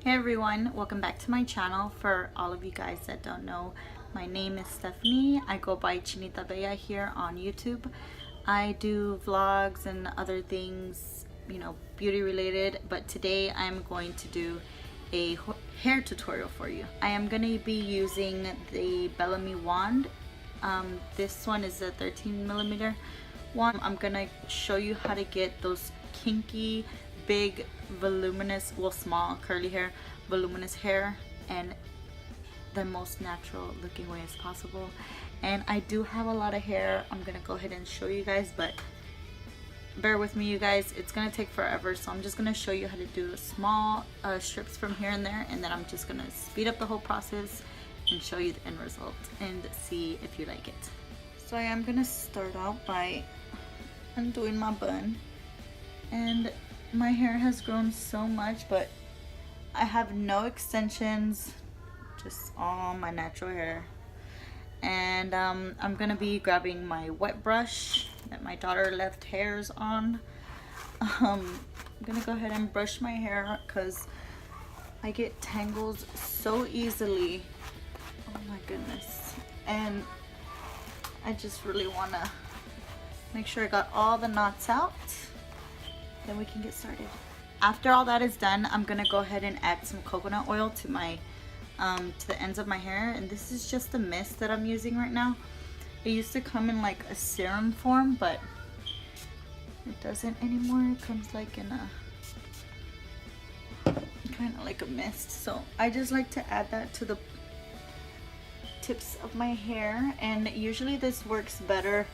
Hey everyone, welcome back to my channel. For all of you guys that don't know, my name is Stephanie. I go by Chiinitabella here on YouTube. I do vlogs and other things, you know, beauty related, but today I'm going to do a hair tutorial for you. I am going to be using the Bellami wand. This one is a 13mm wand. I'm going to show you how to get those kinky, big, voluminous, well, small curly hair, voluminous hair, and the most natural looking way as possible. And I do have a lot of hair. I'm gonna go ahead and show you guys, but bear with me, you guys, it's gonna take forever. So I'm just gonna show you how to do small strips from here and there, and then I'm just gonna speed up the whole process and show you the end result and see if you like it. So I am gonna start out by undoing my bun, and my hair has grown so much, but I have no extensions, just all my natural hair. And I'm gonna be grabbing my wet brush that my daughter left hairs on. I'm gonna go ahead and brush my hair because I get tangles so easily. Oh my goodness. And I just really wanna make sure I got all the knots out. Then we can get started. After all that is done, I'm gonna go ahead and add some coconut oil to my to the ends of my hair, and this is just the mist that I'm using right now. It used to come in like a serum form, but it doesn't anymore. It comes like in a kind of like a mist. So I just like to add that to the tips of my hair, and usually this works better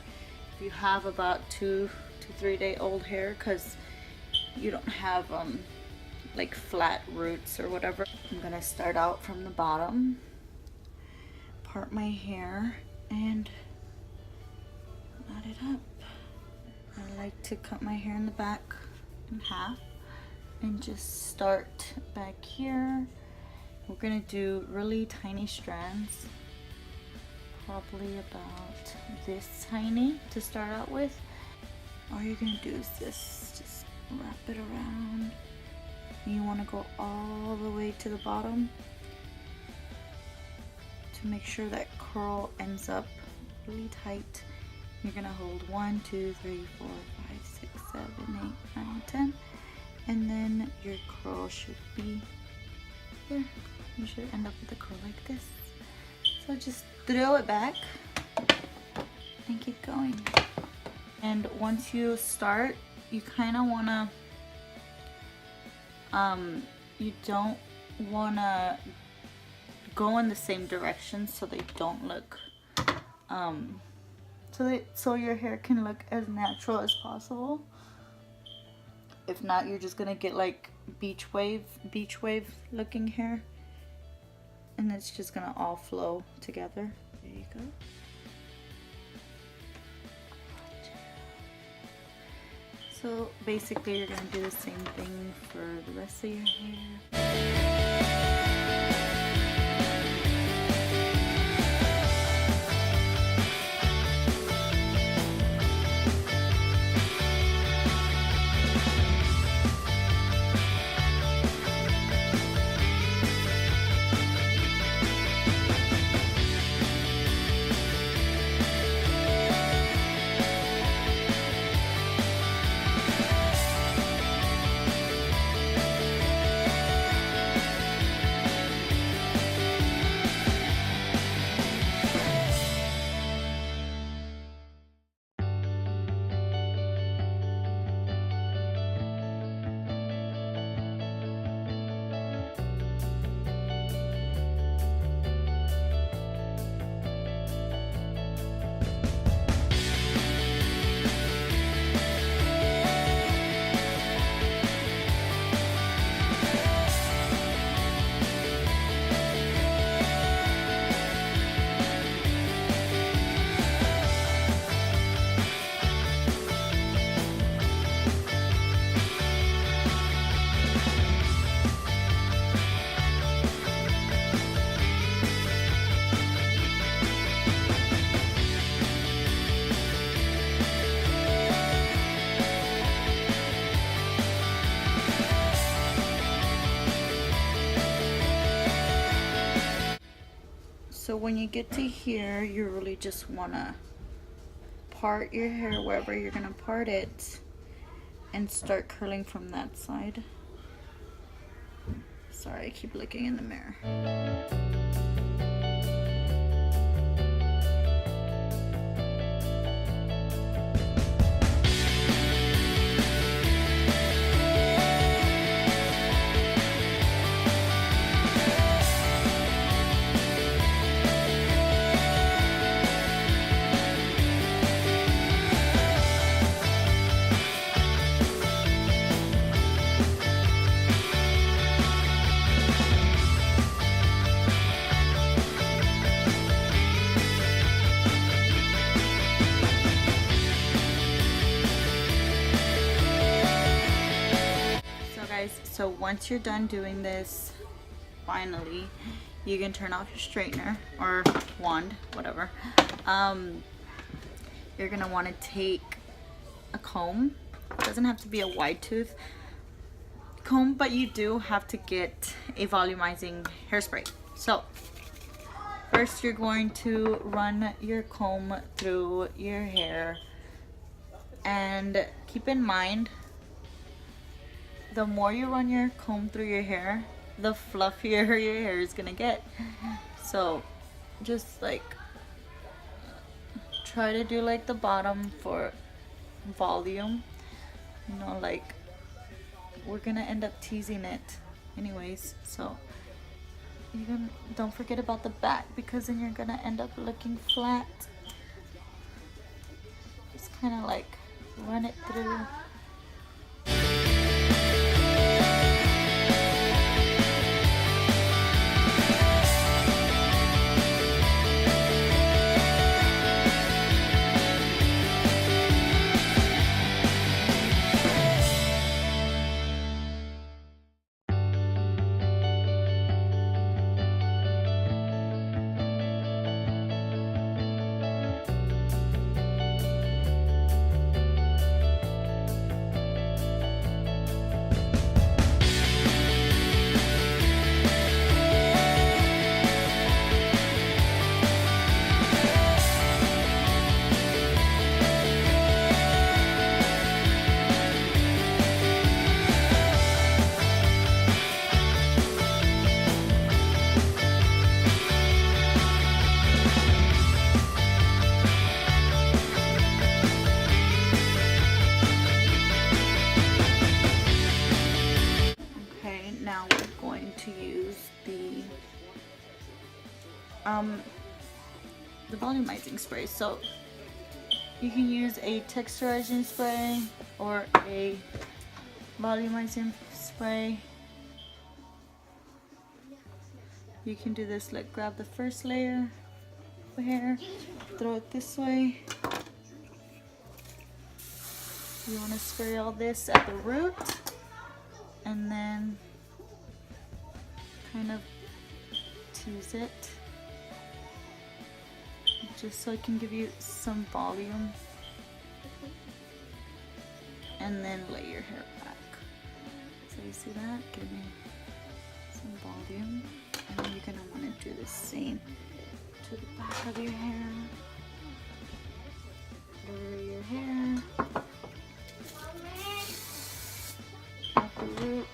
if you have about 2 to 3 day old hair, because you don't have like flat roots or whatever. I'm gonna start out from the bottom, part my hair, and knot it up. I like to cut my hair in the back in half and just start back here. We're gonna do really tiny strands, probably about this tiny to start out with. All you're gonna do is this, just wrap it around. You want to go all the way to the bottom to make sure that curl ends up really tight. You're gonna hold 1, 2, 3, 4, 5, 6, 7, 8, 9, 10, and then your curl should be there. You should end up with a curl like this. So just throw it back and keep going. And once you start, you kind of want to you don't want to go in the same direction so they don't look so your hair can look as natural as possible. If not, you're just gonna get like beach wave looking hair, and it's just gonna all flow together. There you go. So basically you're going to do the same thing for the rest of your hair. So when you get to here, you really just want to part your hair wherever you're going to part it and start curling from that side. Sorry, I keep looking in the mirror. So once you're done doing this, finally, you can turn off your straightener or wand, whatever. You're gonna want to take a comb. It doesn't have to be a wide tooth comb, but you do have to get a volumizing hairspray. So first you're going to run your comb through your hair, and keep in mind, the more you run your comb through your hair, the fluffier your hair is gonna get. So just like try to do like the bottom for volume, you know, like we're gonna end up teasing it anyways, so don't forget about the back, because then you're gonna end up looking flat. Just kind of like run it through. The volumizing spray. So you can use a texturizing spray or a volumizing spray. You can do this, like grab the first layer of hair, throw it this way. You want to spray all this at the root, and then kind of tease it, just so it can give you some volume, and then lay your hair back. So you see that? Give me some volume, and then you're gonna want to do the same to the back of your hair. Lower your hair at the root.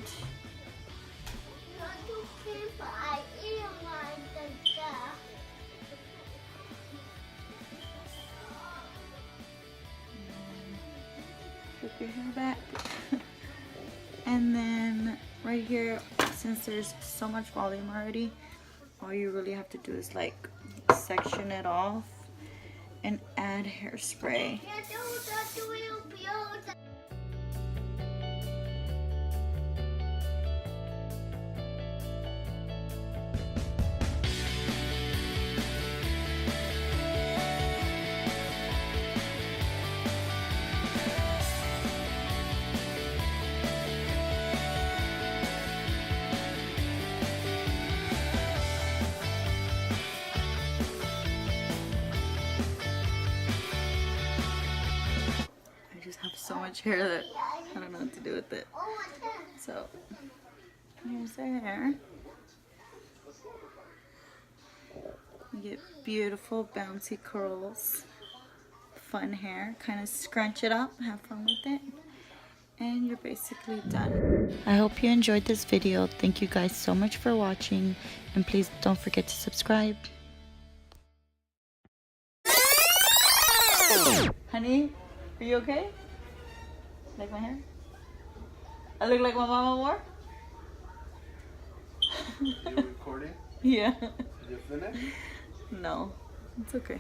Flip your hair back. And then right here, since there's so much volume already, all you really have to do is like section it off and add hairspray. So much hair that I don't know what to do with it. So here's the hair. You get beautiful bouncy curls. Fun hair. Kind of scrunch it up. Have fun with it. And you're basically done. I hope you enjoyed this video. Thank you guys so much for watching. And please don't forget to subscribe. Honey, are you okay? Like my hair? I look like my mama more? You recording? Yeah. You finished? No, it's okay.